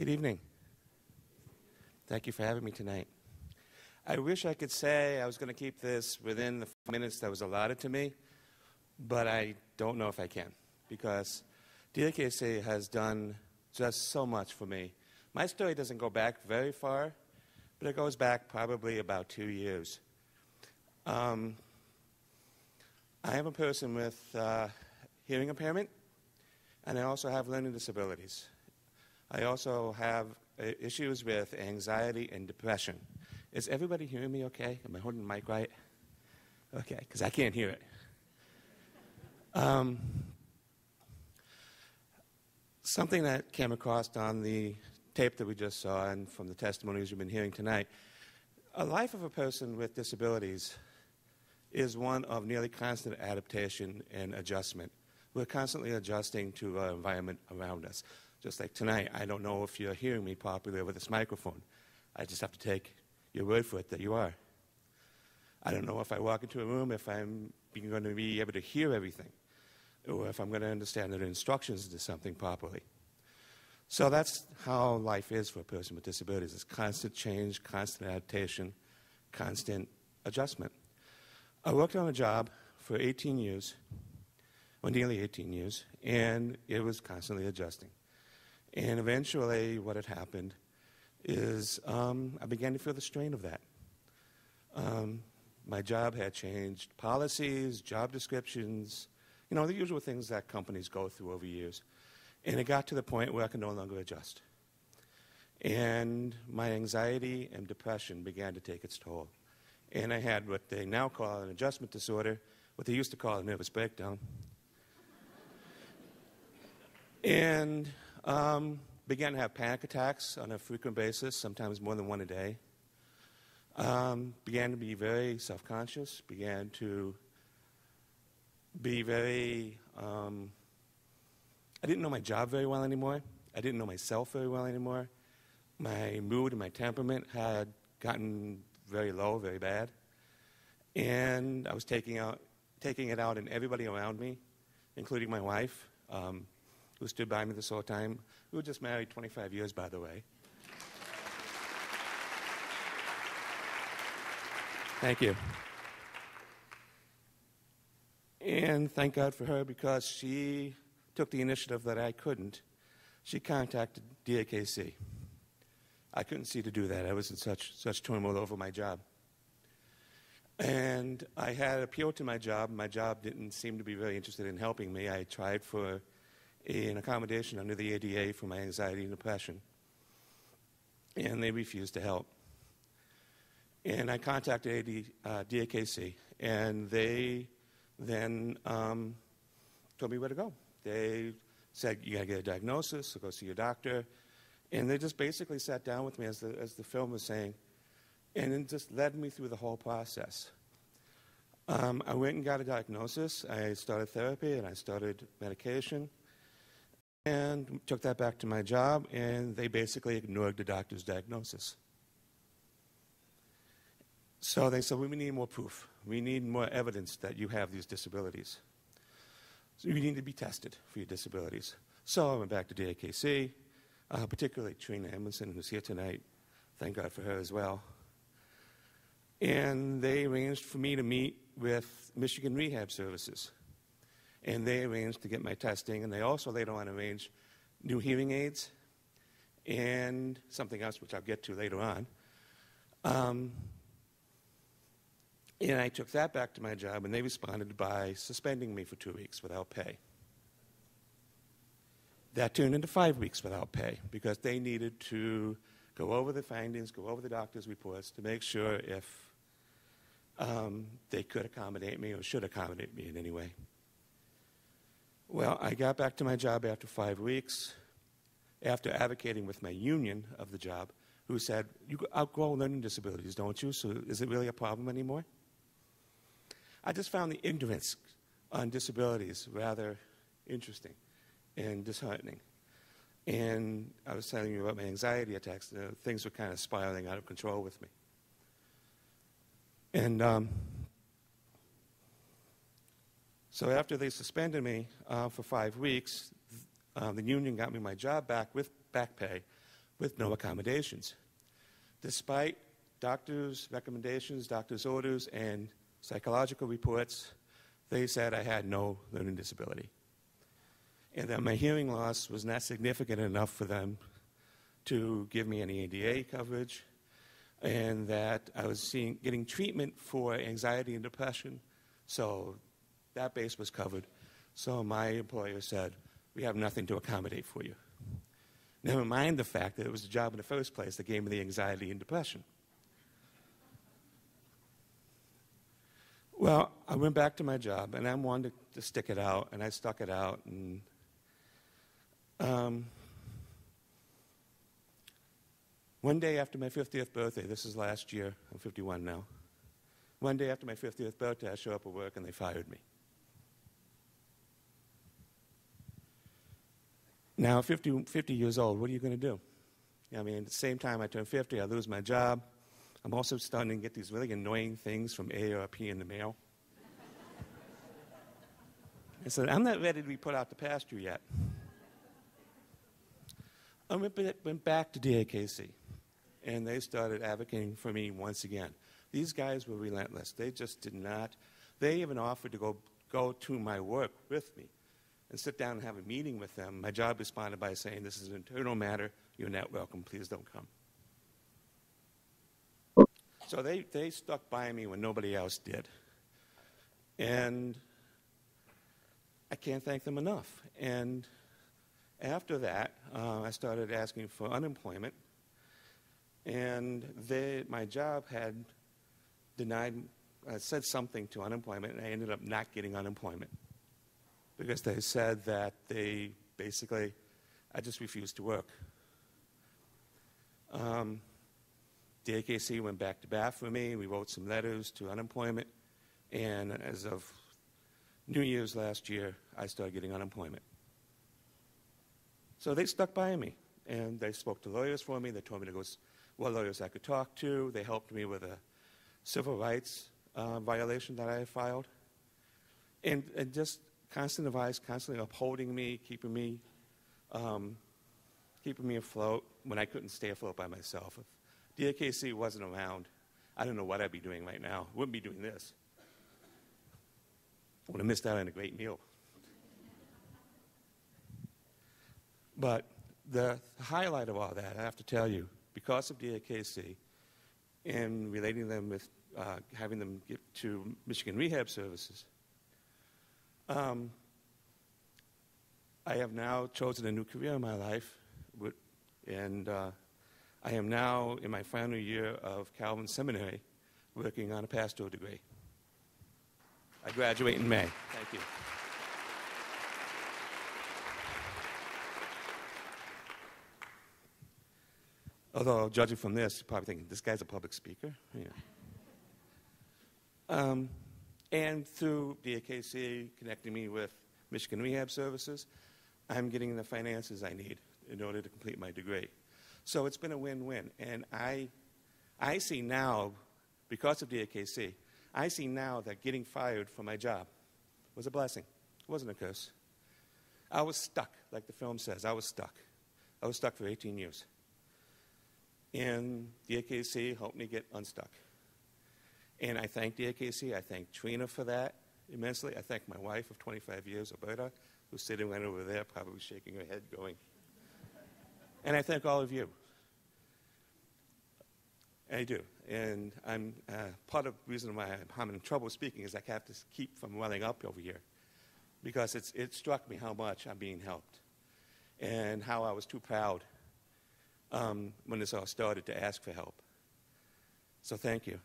Good evening. Thank you for having me tonight. I wish I could say I was going to keep this within the 5 minutes that was allotted to me, but I don't know if I can, because DAKC has done just so much for me. My story doesn't go back very far, but it goes back probably about 2 years. I am a person with hearing impairment, and I also have learning disabilities. I also have issues with anxiety and depression. Is everybody hearing me okay? Am I holding the mic right? Okay, because I can't hear it. Something that came across on the tape that we just saw and from the testimonies you've been hearing tonight, a life of a person with disabilities is one of nearly constant adaptation and adjustment. We're constantly adjusting to our environment around us. Just like tonight, I don't know if you're hearing me properly over this microphone. I just have to take your word for it that you are. I don't know if I walk into a room if I'm going to be able to hear everything, or if I'm going to understand the instructions to something properly. So that's how life is for a person with disabilities. It's constant change, constant adaptation, constant adjustment. I worked on a job for 18 years, or nearly 18 years, and it was constantly adjusting. And eventually what had happened is I began to feel the strain of that. My job had changed policies, job descriptions, you know, the usual things that companies go through over years. And it got to the point where I could no longer adjust. And my anxiety and depression began to take its toll. And I had what they now call an adjustment disorder, what they used to call a nervous breakdown. And began to have panic attacks on a frequent basis, sometimes more than one a day. Began to be very self-conscious, began to be very, I didn't know my job very well anymore. I didn't know myself very well anymore. My mood and my temperament had gotten very low, very bad. And I was taking it out in everybody around me, including my wife, who stood by me this whole time. We were just married 25 years, by the way. Thank you. And thank God for her, because she took the initiative that I couldn't. She contacted DAKC. I couldn't see to do that. I was in such turmoil over my job. And I had appealed to my job. My job didn't seem to be very interested in helping me. I tried for an accommodation under the ADA for my anxiety and depression, and they refused to help. And I contacted DAKC, and they then told me where to go. They said, you got to get a diagnosis, so go see your doctor. And they just basically sat down with me, as the film was saying, and then just led me through the whole process. I went and got a diagnosis. I started therapy, and I started medication, and took that back to my job, and they basically ignored the doctor's diagnosis. So they said, well, we need more proof. We need more evidence that you have these disabilities. So you need to be tested for your disabilities. So I went back to DAKC, particularly Trina Emerson, who's here tonight. Thank God for her as well. And they arranged for me to meet with Michigan Rehab Services. And they arranged to get my testing, and they also later on arranged new hearing aids and something else, which I'll get to later on. And I took that back to my job, and they responded by suspending me for 2 weeks without pay. That turned into 5 weeks without pay, because they needed to go over the findings, go over the doctor's reports to make sure if they could accommodate me or should accommodate me in any way. Well, I got back to my job after 5 weeks, after advocating with my union of the job, who said, you outgrow learning disabilities, don't you? So is it really a problem anymore? I just found the ignorance on disabilities rather interesting and disheartening. And I was telling you about my anxiety attacks. Things were kind of spiraling out of control with me. And so after they suspended me for 5 weeks, the union got me my job back with back pay, with no accommodations. Despite doctors' recommendations, doctors' orders, and psychological reports, they said I had no learning disability, and that my hearing loss was not significant enough for them to give me any ADA coverage, and that I was getting treatment for anxiety and depression, so that base was covered. So my employer said, we have nothing to accommodate for you. Never mind the fact that it was the job in the first place that gave me the anxiety and depression. Well, I went back to my job, and I wanted to stick it out, and I stuck it out. And one day after my 50th birthday, this is last year, I'm 51 now. One day after my 50th birthday, I show up at work, and they fired me. Now, 50 years old, what are you going to do? I mean, at the same time I turn 50, I lose my job. I'm also starting to get these really annoying things from AARP in the mail. I said, I'm not ready to be put out to pasture yet. I went back to DAKC, and they started advocating for me once again. These guys were relentless. They just did not. They even offered to go to my work with me and sit down and have a meeting with them. My job responded by saying, this is an internal matter. You're not welcome. Please don't come. So they stuck by me when nobody else did. And I can't thank them enough. And after that, I started asking for unemployment. And my job had said something to unemployment, and I ended up not getting unemployment because they said that I just refused to work. DAKC went back to bat for me. We wrote some letters to unemployment, and as of New Year's last year, I started getting unemployment. So they stuck by me, and they spoke to lawyers for me. They told me to go what lawyers I could talk to. They helped me with a civil rights violation that I had filed, and just constant advice, constantly upholding me, keeping me afloat when I couldn't stay afloat by myself. If DAKC wasn't around, I don't know what I'd be doing right now. I wouldn't be doing this. I would have missed out on a great meal. But the highlight of all that, I have to tell you, because of DAKC and relating them with having them get to Michigan Rehab Services, I have now chosen a new career in my life, and I am now in my final year of Calvin Seminary working on a pastoral degree. I graduate in May. Thank you. Although, judging from this, you're probably thinking, this guy's a public speaker? Yeah. And through DAKC connecting me with Michigan Rehab Services, I'm getting the finances I need in order to complete my degree. So it's been a win-win. And I see now, because of DAKC, I see now that getting fired from my job was a blessing. It wasn't a curse. I was stuck, like the film says. I was stuck. I was stuck for 18 years. And DAKC helped me get unstuck. And I thank DAKC. I thank Trina for that immensely. I thank my wife of 25 years, Alberta, who's sitting right over there, probably shaking her head going. And I thank all of you. I do. And I'm part of the reason why I'm having trouble speaking is I have to keep from welling up over here, because it struck me how much I'm being helped and how I was too proud when this all started to ask for help. So thank you.